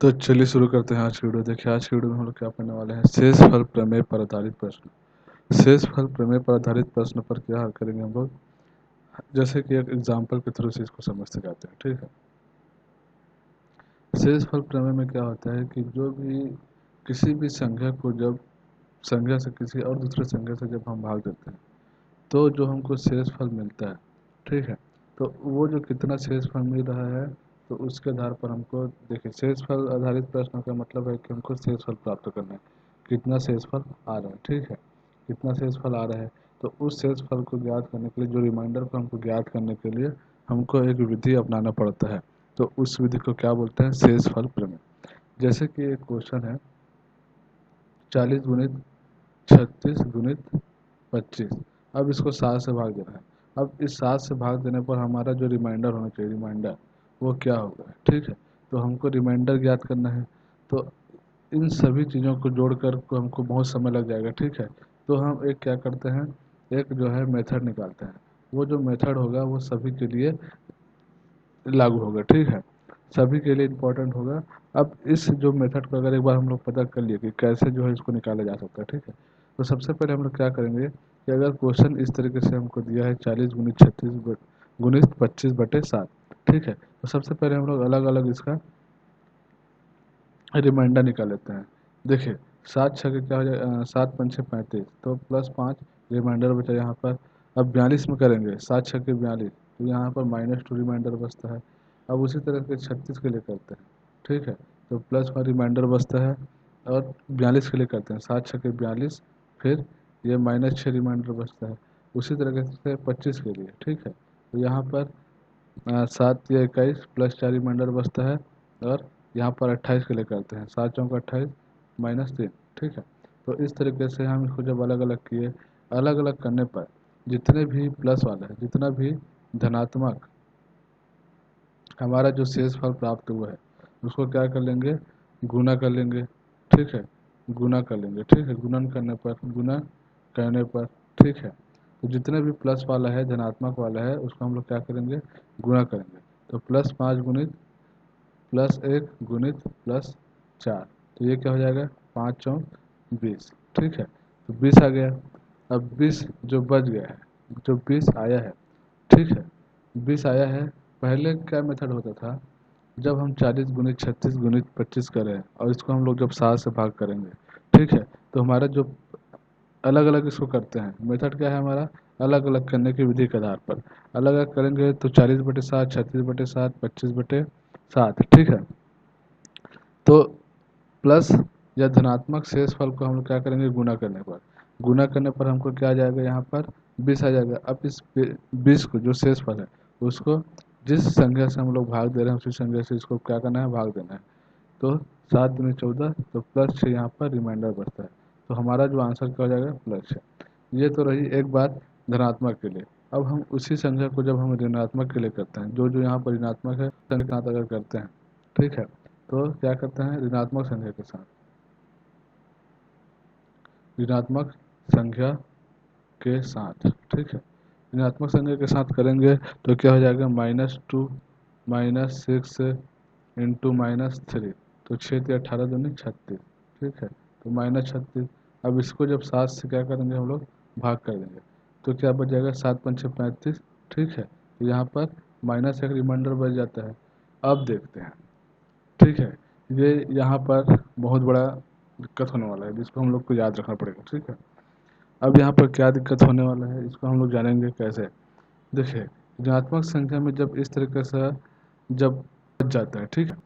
तो चलिए शुरू करते हैं आज की वीडियो। देखिए आज की वीडियो में हम लोग क्या पढ़ने वाले हैं, शेष फल प्रमेय पर आधारित प्रश्न। शेष फल प्रमेय पर आधारित प्रश्न पर क्या हल करेंगे हम लोग, जैसे कि एक एग्जाम्पल के थ्रू से इसको समझते जाते हैं। ठीक है, शेष फल प्रमेय में क्या होता है कि जो भी किसी भी संख्या को जब संख्या से किसी और दूसरे संख्या से जब हम भाग देते हैं तो जो हमको शेष फल मिलता है, ठीक है, तो वो जो कितना शेष फल मिल रहा है तो उसके आधार पर हमको देखिए शेष फल आधारित प्रश्न का मतलब है कि हमको शेष फल प्राप्त करना है, कितना शेष फल आ रहा है। ठीक है, कितना शेष फल आ रहा है तो उस शेष फल को ज्ञात करने के लिए, जो रिमाइंडर को हमको ज्ञात करने के लिए हमको एक विधि अपनाना पड़ता है। तो उस विधि को क्या बोलते हैं, शेष फल प्रमेय। जैसे कि एक क्वेश्चन है 40 गुणित 36 गुणित 25। अब इसको 7 से भाग देना है। अब इस 7 से भाग देने पर हमारा जो रिमाइंडर होना चाहिए, रिमाइंडर वो क्या होगा, ठीक है, तो हमको रिमाइंडर ज्ञात करना है। तो इन सभी चीज़ों को जोड़कर को हमको बहुत समय लग जाएगा। ठीक है, तो हम एक क्या करते हैं, एक जो है मेथड निकालते हैं। वो जो मेथड होगा वो सभी के लिए लागू होगा। ठीक है, सभी के लिए इम्पोर्टेंट होगा। अब इस जो मेथड को अगर एक बार हम लोग पता कर लिए कि कैसे जो है इसको निकाला जा सकता है, ठीक है, तो सबसे पहले हम लोग क्या करेंगे कि अगर क्वेश्चन इस तरीके से हमको दिया है 40 गुणित 36 गुणित 25/7, ठीक है, तो सबसे पहले हम लोग अलग अलग इसका रिमाइंडर निकाल लेते हैं। देखिए 7 छः क्या हो जाए, 7 पंचे 35, तो +5 रिमाइंडर बचा यहाँ पर। अब 42 में करेंगे, 7 छः 42, तो यहाँ पर -2 रिमाइंडर बचता है। अब उसी तरह के 36 के लिए करते हैं, ठीक है, तो +1 रिमाइंडर बचता है। और 42 के लिए करते हैं, 7 छः 42, फिर ये -6 रिमाइंडर बचता है। उसी तरीके से 25 के लिए, ठीक है, तो यहाँ पर 7 या 21 +4 रिमाइंडर बचता है। और यहाँ पर 28 के लिए करते हैं, 7 चौक 28 -3, ठीक है। तो इस तरीके से हम इसको जब अलग अलग किए, अलग अलग करने पर जितने भी प्लस वाला है, जितना भी धनात्मक हमारा जो शेष फल प्राप्त हुआ है उसको क्या कर लेंगे, गुना कर लेंगे। ठीक है, गुना कर लेंगे, ठीक है, गुणन करने पर, गुना करने पर, ठीक है, तो जितने भी प्लस वाला है, धनात्मक वाला है, उसको हम लोग क्या करेंगे, गुणा करेंगे। तो +5 गुणित +1 गुणित +4, तो ये क्या हो जाएगा, 5 चौक 20, ठीक है, तो 20 आ गया। अब 20 जो बच गया है, जो 20 आया है, ठीक है, 20 आया है। पहले क्या मेथड होता था, जब हम 40 गुणित 36 गुणित 25 करें और इसको हम लोग जब 7 से भाग करेंगे, ठीक है, तो हमारा जो अलग अलग इसको करते हैं, मेथड क्या है हमारा, अलग अलग करने की विधि के आधार पर अलग अलग करेंगे। तो 40/7, 36/7, 25/7, ठीक है, तो प्लस या धनात्मक शेष फल को हम लोग क्या करेंगे, गुना करने पर, गुना करने पर हमको क्या आ जाएगा, यहाँ पर 20 आ जाएगा। अब इस 20 को, जो शेष फल है, उसको जिस संख्या से हम लोग भाग दे रहे हैं उसी संख्या से इसको क्या करना है, भाग देना है। तो 7 दूनी 14, तो +6 यहाँ पर रिमाइंडर बढ़ता है। तो हमारा जो आंसर क्या हो जाएगा, +6। ये तो रही एक बात धनात्मक के लिए। अब हम उसी संख्या को जब हम ऋणात्मक के लिए करते हैं, जो जो यहाँ पर ऋणात्मक है संख्या के साथ अगर करते हैं, ठीक है, तो क्या करते हैं, ऋणात्मक संख्या के साथ, ऋणात्मक संख्या के साथ, ठीक है, ऋणात्मक संख्या के साथ करेंगे तो क्या हो जाएगा, -2 -6 इंटू -3, तो 6 18 दूनी 36, ठीक है, तो -36। अब इसको जब 7 से क्या करेंगे हम लोग, भाग कर देंगे, तो क्या बच जाएगा, 7 पंचे 35, ठीक है, तो यहाँ पर -1 रिमाइंडर बच जाता है। अब देखते हैं, ठीक है, ये यहाँ पर बहुत बड़ा दिक्कत होने वाला है जिसको हम लोग को याद रखना पड़ेगा। ठीक है, अब यहाँ पर क्या दिक्कत होने वाला है इसको हम लोग जानेंगे कैसे। देखिए ऋणात्मक संख्या में जब इस तरीके से जब बच जाता है, ठीक है,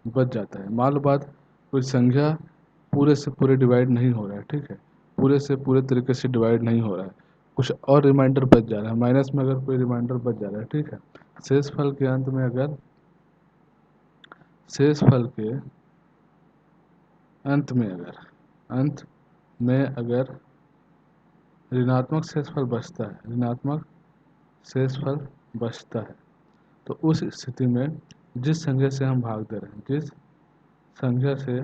बच जाता है, मान लो बात, कोई संख्या पूरे से पूरे डिवाइड नहीं हो रहा है, ठीक है, पूरे से पूरे तरीके से डिवाइड नहीं हो रहा है, कुछ और रिमाइंडर बच जा रहा है, माइनस में अगर कोई रिमाइंडर बच जा रहा है, ठीक है, शेष फल के अंत में अगर, शेष फल के अंत में अगर, अंत में अगर ऋणात्मक शेषफल बचता है, ऋणात्मक शेषफल बचता है, तो उस स्थिति में जिस संख्या से हम भाग दे रहे हैं, जिस संख्या से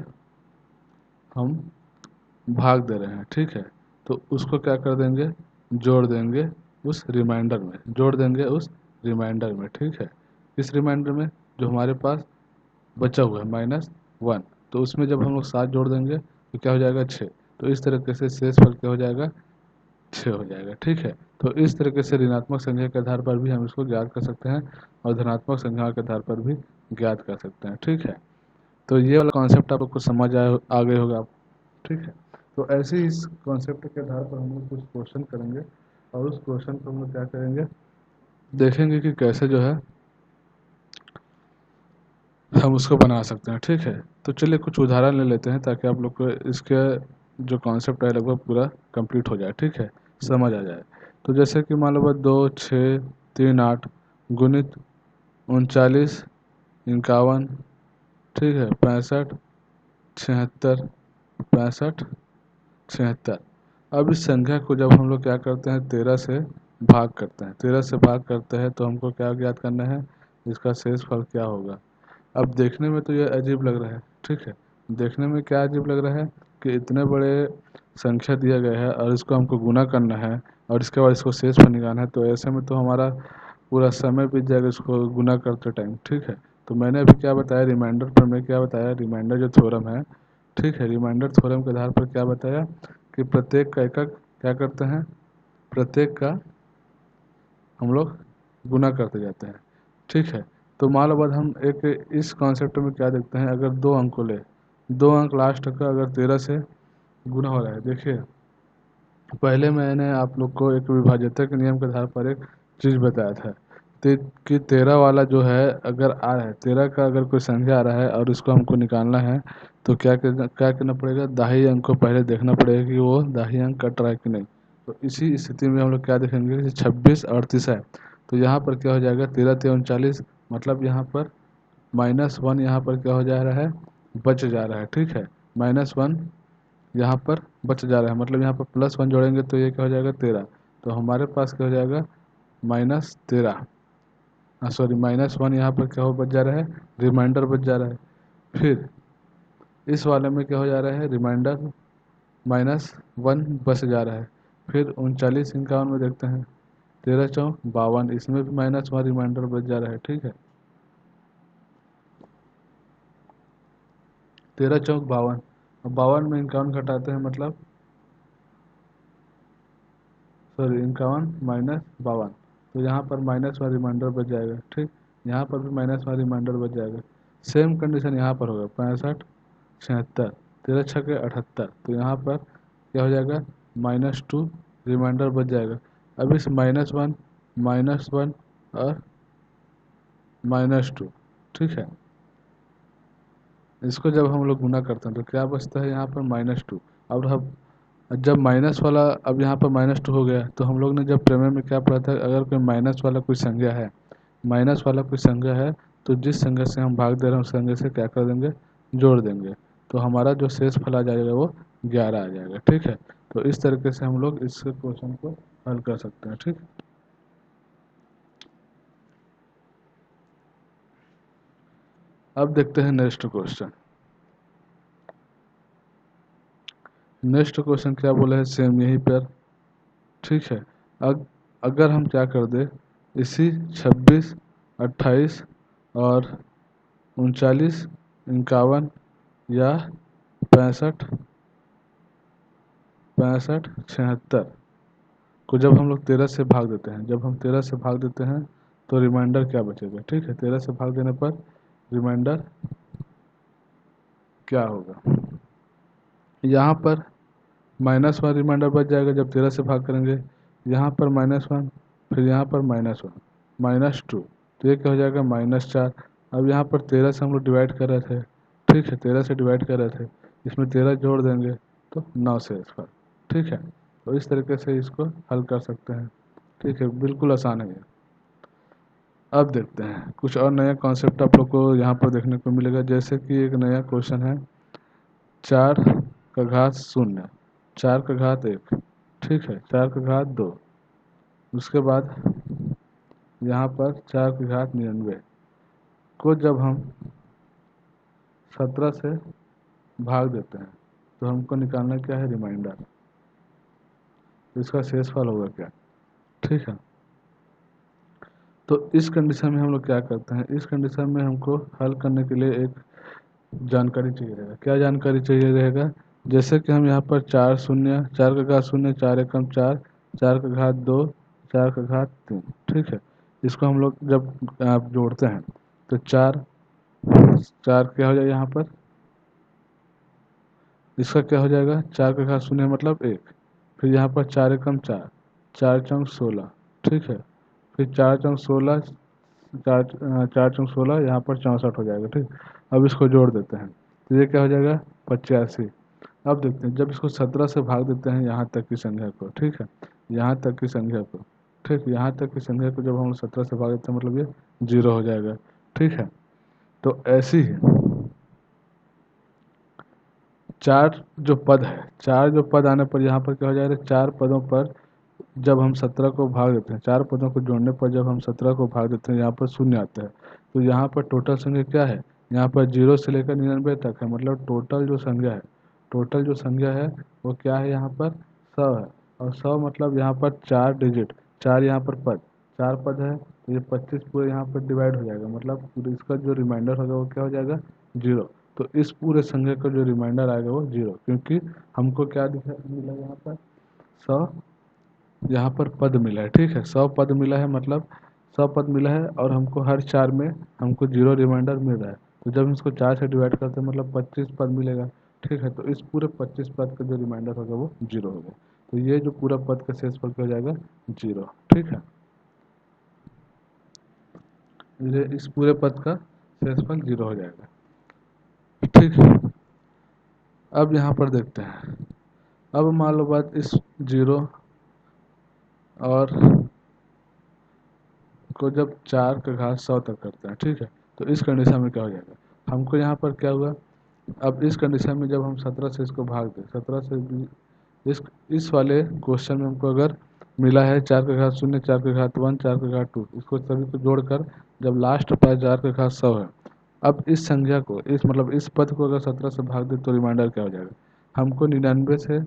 हम भाग दे रहे हैं, ठीक है, तो उसको क्या कर देंगे, जोड़ देंगे उस रिमाइंडर में, जोड़ देंगे उस रिमाइंडर में, ठीक है, इस रिमाइंडर में जो हमारे पास बचा हुआ है, 1। तो उसमें जब हम लोग 7 जोड़ देंगे तो क्या हो जाएगा 6। तो इस तरीके से शेषफल क्या हो जाएगा 6 हो जाएगा। ठीक है, तो इस तरीके से ऋणात्मक संख्या के आधार पर भी हम इसको ज्ञात कर सकते हैं और धनात्मक संख्या के आधार पर भी ज्ञात कर सकते हैं। ठीक है, तो ये वाला कॉन्सेप्ट आप लोग को समझ आ गए होगा। ठीक है, तो ऐसे ही इस कॉन्सेप्ट के आधार पर हम लोग कुछ क्वेश्चन करेंगे और उस क्वेश्चन को हम लोग क्या करेंगे, देखेंगे कि कैसे जो है हम उसको बना सकते हैं। ठीक है, तो चलिए कुछ उदाहरण ले लेते हैं ताकि आप लोग को इसके जो कॉन्सेप्ट है लगभग पूरा कंप्लीट हो जाए। ठीक है, समझ आ जाए। तो जैसे कि मान लो 2 6 3 8 गुणित 39 51, ठीक है, 65 76 65 76। अब इस संख्या को जब हम लोग क्या करते हैं 13 से भाग करते हैं, 13 से भाग करते हैं तो हमको क्या ज्ञात करना है, इसका शेष फल क्या होगा। अब देखने में तो ये अजीब लग रहा है। ठीक है, देखने में क्या अजीब लग रहा है कि इतने बड़े संख्या दिया गया है और इसको हमको गुना करना है और इसके बाद इसको शेष पर निकालना है, तो ऐसे में तो हमारा पूरा समय बीत जाएगा इसको गुना करते टाइम। ठीक है, तो मैंने अभी क्या बताया रिमाइंडर पर, मैं क्या बताया, रिमाइंडर जो थ्योरम है, ठीक है, रिमाइंडर थ्योरम के आधार पर क्या बताया कि प्रत्येक का एकक क्या करते हैं, प्रत्येक का हम लोग गुना करते जाते हैं। ठीक है, तो मान लो बाद हम एक इस कॉन्सेप्ट में क्या देखते हैं, अगर 2 अंक को ले, 2 अंक लास्ट का अगर 13 से गुना हो रहा है, देखिए पहले मैंने आप लोग को एक विभाज्यता के नियम के आधार पर एक चीज़ बताया था कि 13 वाला जो है अगर आ रहा है, 13 का अगर कोई संख्या आ रहा है और उसको हमको निकालना है तो क्या करना पड़ेगा, दाहिने अंक को पहले देखना पड़ेगा कि वो दाहिने अंक कट रहा है कि नहीं। तो इसी स्थिति में हम लोग क्या देखेंगे कि 26 38 है, तो यहाँ पर क्या हो जाएगा 13 3 39, मतलब यहाँ पर -1 यहाँ पर क्या हो जा रहा है, बच जा रहा है। ठीक है, -1 यहाँ पर बच जा रहा है, मतलब यहाँ पर +1 जोड़ेंगे तो ये क्या हो जाएगा 13। तो हमारे पास क्या हो जाएगा -13, सॉरी -1 यहाँ पर क्या हो बच जा रहा है, रिमाइंडर बच जा रहा है। फिर इस वाले में क्या हो जा रहा है, रिमाइंडर -1 बच जा रहा है। फिर 39 51 में देखते हैं, 13 चौक 52, इसमें भी -1 रिमाइंडर बच जा रहा है। ठीक है, 13 चौक 52, अब 52 में 51 घटाते हैं, मतलब सॉरी 51 - 52, तो यहाँ पर -1 रिमाइंडर बच जाएगा। ठीक, यहाँ पर भी -1 रिमाइंडर बच जाएगा। सेम कंडीशन यहाँ पर होगा 65 76, 13 छके 78, तो यहाँ पर क्या हो जाएगा -2 रिमाइंडर बच जाएगा। अब इस -1 और -2, ठीक है, इसको जब हम लोग गुना करते हैं तो क्या बचता है यहाँ पर -2। अब हम जब माइनस वाला, अब यहाँ पर -2 हो गया, तो हम लोग ने जब प्रमेय में क्या पढ़ा था, अगर कोई माइनस वाला कोई संख्या है, माइनस वाला कोई संख्या है तो जिस संख्या से हम भाग दे रहे हैं उस संख्या से क्या कर देंगे, जोड़ देंगे, तो हमारा जो शेष फल आ जाएगा वो 11 आ जाएगा। ठीक है, तो इस तरीके से हम लोग इस क्वेश्चन को हल कर सकते हैं। ठीक, अब देखते हैं नेक्स्ट क्वेश्चन। नेक्स्ट क्वेश्चन क्या बोला है, सेम यहीं पर। ठीक है, अगर हम क्या कर दे, इसी 26 28 और 39 51 या 65 76 को जब हम लोग 13 से भाग देते हैं, जब हम 13 से भाग देते हैं तो रिमाइंडर क्या बचेगा। ठीक है, 13 से भाग देने पर रिमाइंडर क्या होगा, यहाँ पर -1 रिमाइंडर बच जाएगा जब 13 से भाग करेंगे, यहाँ पर -1, फिर यहाँ पर -1 -2, तो ये क्या हो जाएगा -4। अब यहाँ पर 13 से हम लोग डिवाइड कर रहे थे, ठीक है, 13 से डिवाइड कर रहे थे, इसमें 13 जोड़ देंगे तो 9 से इसका। ठीक है, तो इस तरीके से इसको हल कर सकते हैं। ठीक है, बिल्कुल आसान है ये। अब देखते हैं कुछ और नया कॉन्सेप्ट आप लोग को यहाँ पर देखने को मिलेगा, जैसे कि एक नया क्वेश्चन है 4 का घात 0, 4 का घात 1, ठीक है, 4 का घात 2, उसके बाद यहाँ पर 4 की घात 99 को जब हम 17 से भाग देते हैं तो हमको निकालना क्या है, रिमाइंडर, तो इसका शेषफल होगा क्या। ठीक है, तो इस कंडीशन में हम लोग क्या करते हैं, इस कंडीशन में हमको हल करने के लिए एक जानकारी चाहिए रहेगा। क्या जानकारी चाहिए रहेगा? जैसे कि हम यहाँ पर चार शून्य, चार का घात शून्य, चार एकम चार, चार का घात दो, चार का घात तीन, ठीक है। इसको हम लोग जब आप जोड़ते हैं तो चार, चार क्या हो जाएगा यहाँ पर, इसका क्या हो जाएगा, चार का घात शून्य मतलब एक, फिर यहाँ पर चार एकम चार, चार चौक 16, ठीक है। फिर चार चौक 16, चार चार चौक 16, यहाँ पर 64 हो जाएगा, ठीक। अब इसको जोड़ देते हैं तो ये क्या हो जाएगा, 85। अब देखते हैं जब इसको 17 से भाग देते हैं यहाँ तक की संख्या को, ठीक है, यहाँ तक की संख्या को, ठीक, यहाँ तक की संख्या को जब हम 17 से भाग देते हैं मतलब ये 0 हो जाएगा, ठीक है। तो ऐसे ही चार जो पद है, चार जो पद आने पर यहाँ पर क्या हो जाएगा, चार पदों पर जब हम 17 को भाग देते हैं, चार पदों को जोड़ने पर जब हम 17 को भाग देते हैं यहाँ पर शून्य आता है। तो यहाँ पर टोटल संख्या क्या है, यहाँ पर 0 से लेकर 99 तक है, मतलब टोटल जो संख्या है, टोटल जो संख्या है वो क्या है, यहाँ पर 100 है। और 100 मतलब यहाँ पर चार डिजिट, चार यहाँ पर पद, चार पद है तो ये 25 पूरे यहाँ पर डिवाइड हो जाएगा, मतलब पूरे इसका जो रिमाइंडर होगा वो क्या हो जाएगा, 0। तो इस पूरे संख्या का जो रिमाइंडर आएगा वो 0, क्योंकि हमको क्या दिखा मिला यहाँ पर, 100 यहाँ पर पद मिला है, ठीक है, 100 पद मिला है, मतलब 100 पद मिला है और हमको हर चार में हमको 0 रिमाइंडर मिल रहा है। तो जब हम इसको चार से डिवाइड करते हैं मतलब 25 पद मिलेगा, ठीक है। तो इस पूरे 25 पद का जो रिमाइंडर होगा वो 0 होगा। तो ये जो पूरा पद का शेषफल क्या हो जाएगा, 0, ठीक है। ये इस पूरे पद का शेषफल 0 हो जाएगा, ठीक है। अब यहाँ पर देखते हैं, अब मान लो बात इस 0 और को जब चार का घात 100 तक करते हैं, ठीक है, तो इस कंडीशन में क्या हो जाएगा, हमको यहाँ पर क्या हुआ, अब इस कंडीशन में जब हम 17 से इसको भाग दें, 17 से इस वाले क्वेश्चन में हमको अगर मिला है चार का घात शून्य, चार का घात वन, चार का घात टू, इसको सभी को जोड़कर जब लास्ट पास चार का घात 100 है। अब इस संख्या को, इस मतलब इस पद को अगर 17 से भाग दे तो रिमाइंडर क्या हो जाएगा, हमको 99 से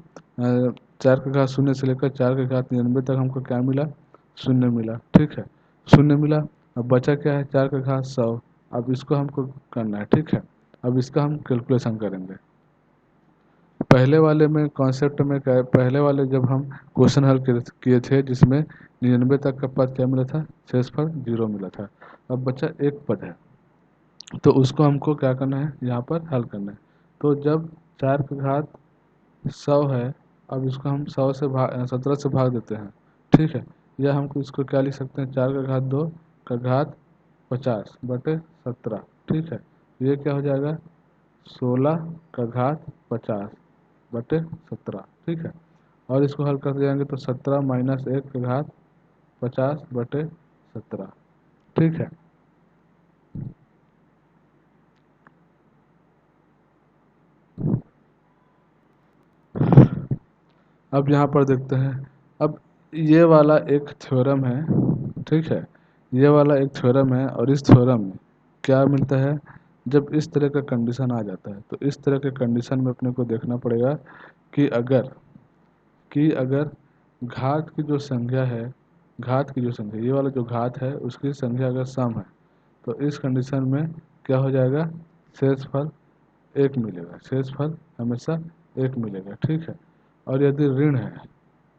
चार का घात शून्य से लेकर चार का घात 99 तक हमको क्या मिला, शून्य मिला, ठीक है, शून्य मिला। अब बचा क्या है, चार का घात 100। अब इसको हमको करना है, ठीक है। अब इसका हम कैलकुलेशन करेंगे। पहले वाले में कॉन्सेप्ट में क्या है, पहले वाले जब हम क्वेश्चन हल किए थे जिसमें 99 तक का पद क्या मिला था, शेषफल 0 मिला था। अब बचा एक पद है तो उसको हमको क्या करना है, यहाँ पर हल करना है। तो जब चार का घात 100 है, अब इसको हम 100 से भाग 17 से भाग देते हैं, ठीक है। या हमको इसको क्या लिख सकते हैं, चार का घात 2 का घात 50 बटे 17, ठीक है। ये क्या हो जाएगा, 16 का घात 50 बटे 17, ठीक है। और इसको हल करते जाएंगे तो 17 माइनस 1 का घात 50 बटे 17, ठीक है। अब यहाँ पर देखते हैं, अब ये वाला एक थ्योरम है, ठीक है, ये वाला एक थ्योरम है और इस थ्योरम में क्या मिलता है, जब इस तरह का कंडीशन आ जाता है तो इस तरह के कंडीशन में अपने को देखना पड़ेगा कि अगर घात की जो संख्या है, घात की जो संख्या, ये वाला जो घात है उसकी संख्या अगर सम है तो इस कंडीशन में क्या हो जाएगा, शेषफल एक मिलेगा, शेषफल हमेशा एक मिलेगा, ठीक है। और यदि ऋण है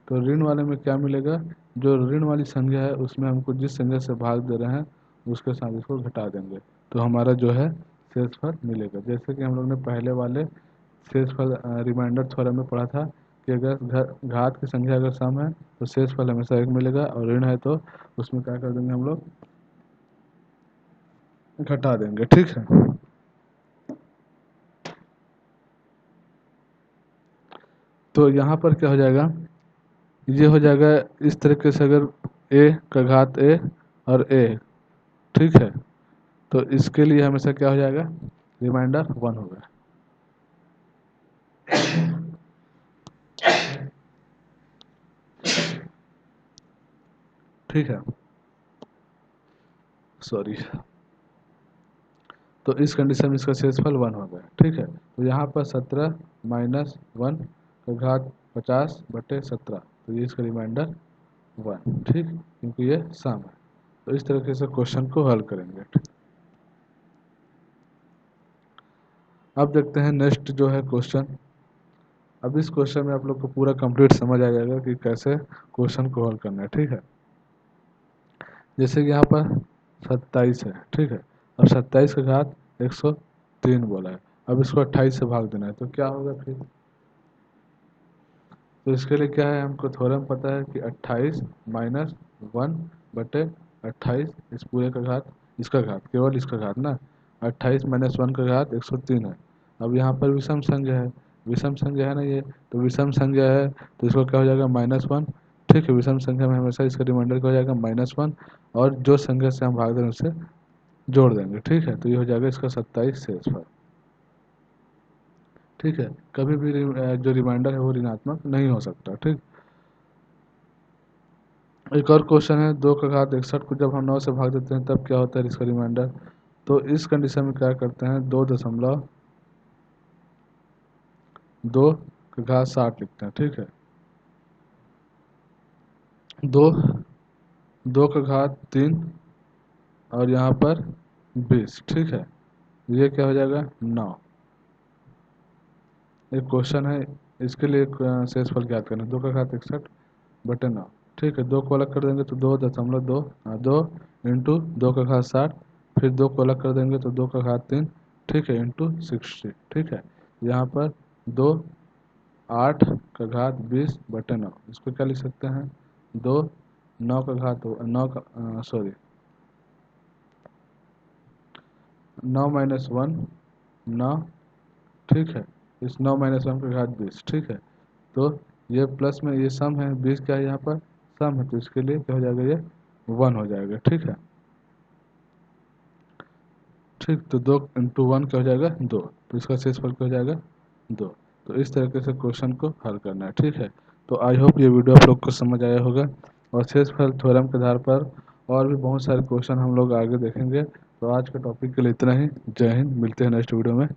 तो ऋण वाले में क्या मिलेगा, जो ऋण वाली संख्या है उसमें हमको जिस संख्या से भाग दे रहे हैं उसके साथ इसको घटा देंगे तो हमारा जो है शेषफल मिलेगा। जैसे कि हम लोग ने पहले वाले शेषफल रिमाइंडर थ्योरम में पढ़ा था कि अगर घात की संख्या अगर सम है तो शेषफल हमेशा एक मिलेगा, और ऋण है तो उसमें क्या कर देंगे हम लोग, घटा देंगे, ठीक है। तो यहाँ पर क्या हो जाएगा, ये हो जाएगा इस तरीके से, अगर ए का घात ए और ए, ठीक है, तो इसके लिए हमेशा क्या हो जाएगा, रिमाइंडर 1 होगा, ठीक है, सॉरी। तो इस कंडीशन में इसका शेषफल 1 होगा, ठीक है। तो यहाँ पर 17 माइनस 1 का घात 50 बटे 17, तो ये इसका रिमाइंडर 1, ठीक, क्योंकि ये सम है। तो इस तरीके से क्वेश्चन को हल करेंगे, ठीक। अब देखते हैं नेक्स्ट जो है क्वेश्चन। अब इस क्वेश्चन में आप लोग को पूरा कंप्लीट समझ आ जाएगा कि कैसे क्वेश्चन को हल करना है, ठीक है। जैसे कि यहाँ पर 27 है, ठीक है। अब 27 का घात 103 बोला है। अब इसको 28 से भाग देना है, तो क्या होगा फिर? तो इसके लिए क्या है, हमको थ्योरम पता है कि 28 माइनस 1/28, इस पूरे का घात, इसका घात, केवल इसका घात ना, 28 माइनस 1 का घात 103 है। अब यहाँ पर विषम संख्या है, विषम संख्या है ना ये, तो विषम संख्या है तो इसको क्या हो जाएगा, -1, ठीक है। विषम संख्या में हमेशा इसका रिमाइंडर क्या हो जाएगा, -1, और जो संख्या से हम भाग देंगे उससे जोड़ देंगे, ठीक है। तो ये हो जाएगा इसका 27 शेषफल, ठीक है। कभी भी जो रिमाइंडर है वो ऋणात्मक नहीं हो सकता, ठीक। एक और क्वेश्चन है, 2 का घात 61 को जब हम 9 से भाग देते हैं तब क्या होता है इसका रिमाइंडर। तो इस कंडीशन में क्या करते हैं, 2 का घात 60 लिखते हैं, ठीक है। 2 2 का घात 3 और यहाँ पर 20, ठीक है। ये क्या हो जाएगा, 9। एक क्वेश्चन है, इसके लिए शेषफल ज्ञात करना है, 2 का घात 61/9, ठीक है। 2 को अलग कर देंगे तो 2.2, 2 इंटू 2 का घात 60, फिर 2 को अलग कर देंगे तो 2 का घात 3, ठीक है, इंटू 60, ठीक है। यहाँ पर 2 8 का घात 20/9, इसको क्या लिख सकते हैं, 2 9 का घात 9 का सॉरी 9 माइनस 1 9, ठीक है। इस 9 माइनस 1 का घात 20, ठीक है। तो ये प्लस में ये सम है, 20 क्या है यहाँ पर सम है, तो इसके लिए क्या हो जाएगा, ये 1 हो जाएगा, ठीक है। ठीक, तो 2 इंटू 1 क्या हो जाएगा, 2, तो इसका शेषफल क्या हो जाएगा, 2। तो इस तरीके से क्वेश्चन को हल करना है, ठीक है। तो आई होप ये वीडियो आप लोग को समझ आया होगा, और शेषफल थ्योरम के आधार पर और भी बहुत सारे क्वेश्चन हम लोग आगे देखेंगे। तो आज के टॉपिक के लिए इतना ही। जय हिंद, मिलते हैं नेक्स्ट वीडियो में।